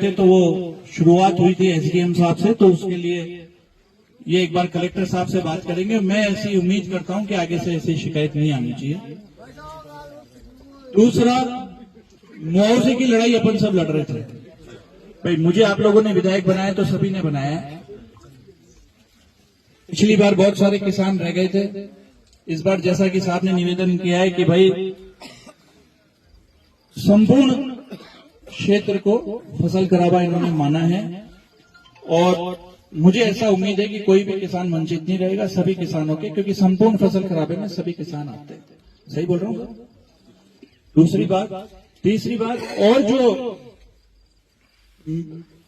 हफ्ते तो वो शुरुआत हुई थी एसडीएम साहब से, तो उसके लिए ये एक बार कलेक्टर साहब से बात करेंगे। मैं ऐसी उम्मीद करता हूं कि आगे से ऐसी शिकायत नहीं आनी चाहिए। दूसरा, मुआवजे की लड़ाई अपन सब लड़ रहे थे भाई। मुझे आप लोगों ने विधायक बनाया तो सभी ने बनाया। पिछली बार बहुत सारे किसान रह गए थे। इस बार जैसा कि साहब ने निवेदन किया है कि भाई संपूर्ण क्षेत्र को फसल खराबा इन्होंने माना है, और मुझे ऐसा उम्मीद है कि कोई भी किसान वंचित नहीं रहेगा सभी किसानों के, क्योंकि संपूर्ण फसल खराबे में सभी किसान आते हैं। सही बोल रहा हूं? दूसरी बात, तीसरी बात, और जो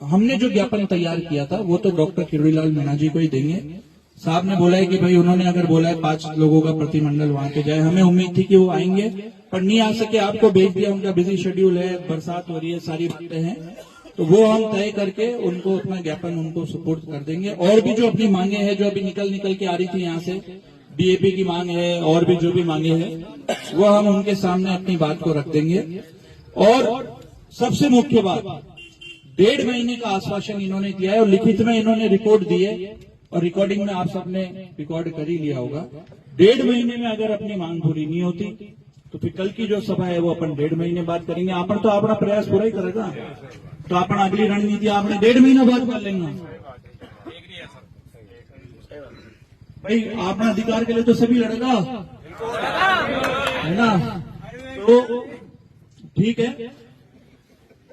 हमने जो ज्ञापन तैयार किया था वो तो डॉक्टर किरोड़ीलाल मीणा जी को ही देंगे। साहब ने बोला है कि भाई उन्होंने अगर बोला है 5 लोगों का प्रतिमंडल वहां पे जाए, हमें उम्मीद थी कि वो आएंगे पर नहीं आ सके। आपको भेज दिया, उनका बिजी शेड्यूल है, बरसात हो रही है, सारी बातें हैं, तो वो हम तय करके उनको अपना ज्ञापन उनको सुपुर्द कर देंगे। और भी जो अपनी मांगे हैं जो अभी निकल के आ रही थी यहाँ से, डीएपी की मांग है और भी जो भी मांगे हैं वो हम उनके सामने अपनी बात को रख देंगे। और सबसे मुख्य बात, 1.5 महीने का आश्वासन इन्होंने दिया है और लिखित में इन्होंने रिकॉर्ड दिए और रिकॉर्डिंग में आप सबने रिकॉर्ड कर ही लिया होगा। 1.5 महीने में अगर अपनी मांग पूरी नहीं होती तो फिर कल की जो सभा है वो अपन 1.5 महीने बाद करेंगे। अपन तो अपना प्रयास पूरा ही करेगा, तो अपन अगली रणनीति आपने 1.5 महीना बाद कर लेंगे भाई। अपना अधिकार के लिए तो सभी लड़ेगा, है ना? तो ठीक है,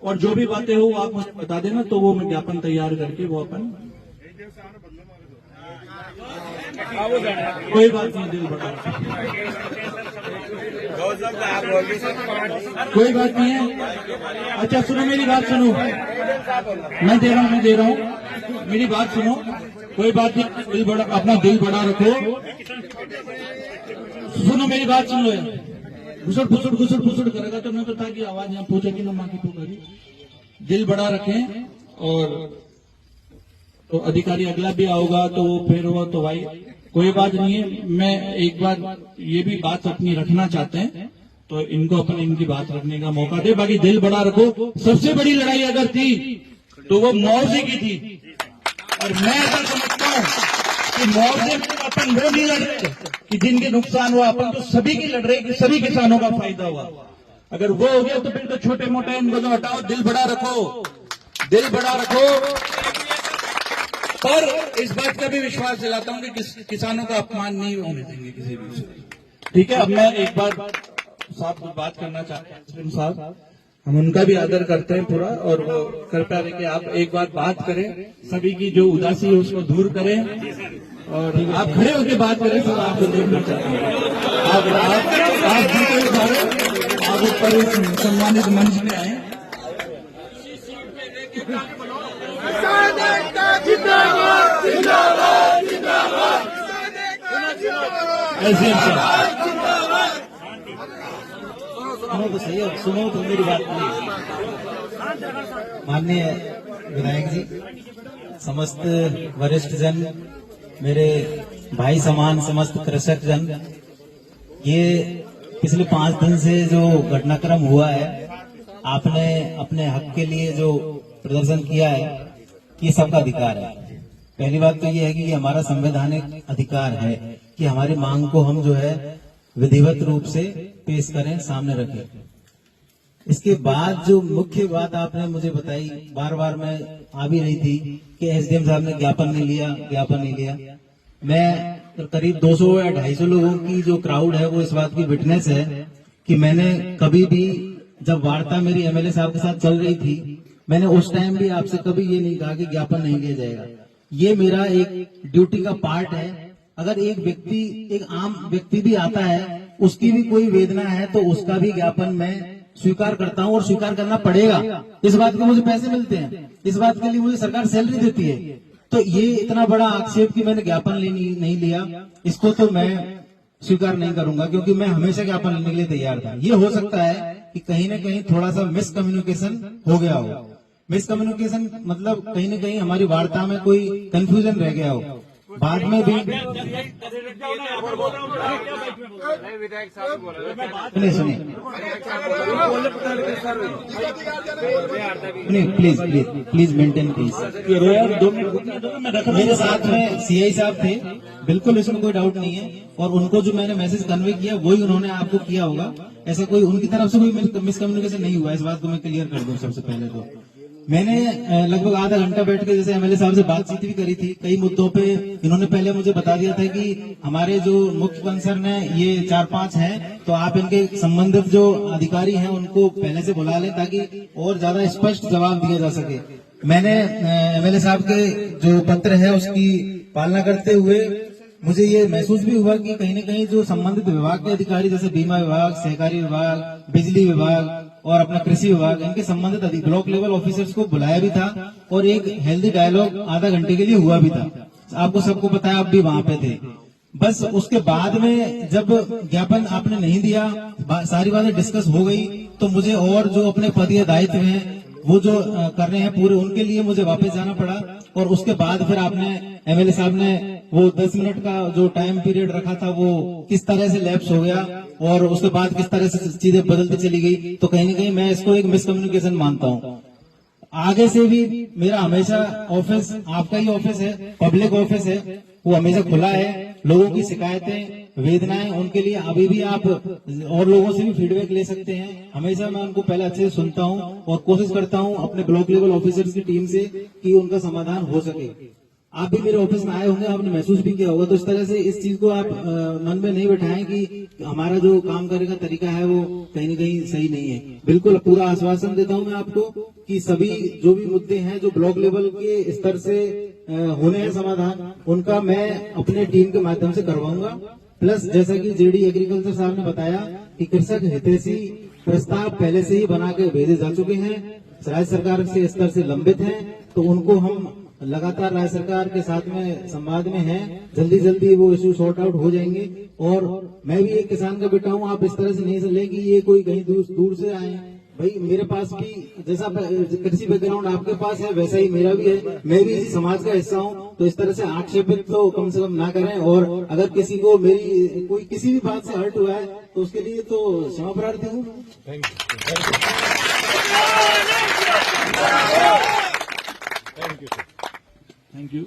और जो भी बातें हो आप मुझे बता देना, तो वो मैं ज्ञापन तैयार करके वो अपन, कोई बात नहीं, दिल बड़ा, कोई बात नहीं है। अच्छा सुनो, मेरी बात सुनो, मैं दे रहा हूँ, मेरी बात सुनो, कोई बात नहीं, दिल बड़ा, अपना दिल बड़ा रखो। सुनो मेरी बात सुन लो यार, घुसड़ करेगा तो मैं तो था कि आवाज यहाँ पहुंचेगी ना, माँ की पुकारी। दिल बड़ा रखें, और तो अधिकारी अगला भी आओगा तो फिर वो तो भाई कोई बात नहीं है। मैं एक बार ये भी बात अपनी रखना चाहते हैं तो इनको अपन इनकी बात रखने का मौका दे। बाकी दिल बड़ा रखो। सबसे बड़ी लड़ाई अगर थी तो वो मुआवजे की थी, और मैं ऐसा समझता हूं कि मुआवजे में अपन वो नहीं लड़ रहे कि जिनके नुकसान हुआ, अपन तो सभी की लड़ रहे कि सभी किसानों का फायदा हुआ। अगर वो हो गया तो फिर तो छोटे मोटे इनको तो हटाओ। दिल बड़ा रखो, दिल बड़ा रखो। पर इस बात का भी विश्वास दिलाता हूं कि किसानों का अपमान नहीं होने देंगे किसी भी। ठीक है, अब मैं एक बार साहब से बात करना चाहते हैं साहब, हम उनका भी आदर करते हैं पूरा, और वो कृपया लेके आप एक बार बात करें, सभी की जो उदासी है उसको दूर करें, और आप खड़े होकर बात करें। सर आपको देखना चाहते हैं, आप ऊपर सम्मानित मंच में आए। सुनो तो मेरी बात नहीं। माननीय विधायक जी, समस्त वरिष्ठ जन, मेरे भाई समान समस्त कृषक जन, ये पिछले 5 दिन से जो घटनाक्रम हुआ है, आपने अपने हक के लिए जो प्रदर्शन किया है, ये सबका अधिकार है। पहली बात तो ये है कि ये हमारा संवैधानिक अधिकार है कि हमारी मांग को हम जो है विधिवत रूप से पेश करें, सामने रखें। इसके बाद जो मुख्य बात आपने मुझे बताई, बार बार मैं आ भी रही थी कि एसडीएम साहब ने ज्ञापन नहीं लिया। मैं करीब 200 या 250 लोगों की जो क्राउड है वो इस बात की विटनेस है कि मैंने कभी भी, जब वार्ता मेरी एमएलए साहब के साथ चल रही थी, मैंने उस टाइम भी आपसे कभी ये नहीं कहा कि ज्ञापन नहीं लिया जाएगा। ये मेरा एक ड्यूटी का पार्ट है। अगर एक आम व्यक्ति भी आता है, उसकी भी कोई वेदना है, तो उसका भी ज्ञापन मैं स्वीकार करता हूं, और स्वीकार करना पड़ेगा। इस बात के मुझे पैसे मिलते हैं, इस बात के लिए मुझे सरकार सैलरी देती है। तो ये इतना बड़ा आक्षेप कि मैंने ज्ञापन नहीं लिया, इसको तो मैं स्वीकार नहीं करूंगा, क्योंकि मैं हमेशा ज्ञापन लेने के लिए तैयार था। ये हो सकता है कि कहीं न कहीं थोड़ा सा मिसकम्युनिकेशन हो गया हो। मिसकम्युनिकेशन मतलब कहीं न कहीं हमारी वार्ता में कोई कंफ्यूजन रह गया हो। बाद में भी सुनिए सुनिए please please please maintain please. यार 2 मिनट रुकने दो, मैं रख मेरे साथ में सीआई साहब थे, बिल्कुल इसमें कोई डाउट नहीं है, और उनको जो मैंने मैसेज कन्वे किया वही उन्होंने आपको किया होगा। ऐसा कोई उनकी तरफ से कोई मिसकम्युनिकेशन नहीं हुआ, इस बात को मैं क्लियर कर दूं। सबसे पहले तो मैंने लगभग आधा घंटा बैठ के जैसे एमएलए साहब से बातचीत भी करी थी कई मुद्दों पे। इन्होंने पहले मुझे बता दिया था कि हमारे जो मुख्य कंसर्न है ये 4-5 हैं, तो आप इनके संबंधित जो अधिकारी हैं उनको पहले से बुला लें ताकि और ज्यादा स्पष्ट जवाब दिया जा सके। मैंने एमएलए साहब के जो पत्र है उसकी पालना करते हुए मुझे ये महसूस भी हुआ कि कहीं न कहीं जो संबंधित विभाग के अधिकारी जैसे बीमा विभाग, सहकारी विभाग, बिजली विभाग और अपना कृषि विभाग, इनके संबंधित ब्लॉक लेवल ऑफिसर्स को बुलाया भी था और एक हेल्दी डायलॉग आधा घंटे के लिए हुआ भी था। आपको सबको पता है, आप भी वहां पे थे। बस उसके बाद में जब ज्ञापन आपने नहीं दिया, सारी बातें डिस्कस हो गई, तो मुझे और जो अपने पदीय दायित्व हैं वो जो कर रहे हैं पूरे, उनके लिए मुझे वापस जाना पड़ा। और उसके बाद फिर आपने एमएलए साहब ने वो 10 मिनट का जो टाइम पीरियड रखा था वो किस तरह से लैप्स हो गया और उसके बाद किस तरह से चीजें बदलती चली गई, तो कहीं न कहीं मैं इसको एक मिसकम्युनिकेशन मानता हूँ। आगे से भी मेरा हमेशा ऑफिस, आपका ही ऑफिस है, पब्लिक ऑफिस है, वो हमेशा खुला है। लोगों की शिकायतें, वेदनाएं, उनके लिए अभी भी आप और लोगों से भी फीडबैक ले सकते हैं। हमेशा मैं उनको पहले अच्छे से सुनता हूं और कोशिश करता हूं अपने ब्लॉक लेवल ऑफिसर्स की टीम से कि उनका समाधान हो सके। आप भी मेरे ऑफिस में आए होंगे, आपने महसूस भी किया होगा, तो इस तरह से इस चीज को आप मन में नहीं बैठाएं कि हमारा जो काम करने का तरीका है वो कहीं न कहीं सही नहीं है। बिल्कुल पूरा आश्वासन देता हूं मैं आपको कि सभी जो भी मुद्दे हैं जो ब्लॉक लेवल के स्तर से होने हैं समाधान, उनका मैं अपने टीम के माध्यम से करवाऊंगा। प्लस जैसा कि जेडी एग्रीकल्चर साहब ने बताया कि कृषक हितैषी प्रस्ताव पहले से ही बना के भेजे जा चुके हैं, राज्य सरकार के स्तर से लंबित हैं, तो उनको हम लगातार राज्य सरकार के साथ में संवाद में हैं। जल्दी जल्दी वो इश्यू सॉर्ट आउट हो जाएंगे। और मैं भी एक किसान का बेटा हूँ, आप इस तरह से नहीं ले कि ये कोई कहीं दूर से आए। भाई मेरे पास भी जैसा कृषि बैकग्राउंड आपके पास है वैसा ही मेरा भी है, मैं भी इसी समाज का हिस्सा हूँ, तो इस तरह से आक्षेपित तो कम से कम ना करें। और अगर किसी को मेरी कोई किसी भी बात से हर्ट हुआ है तो उसके लिए तो क्षमा प्रार्थी हूँ। Thank you.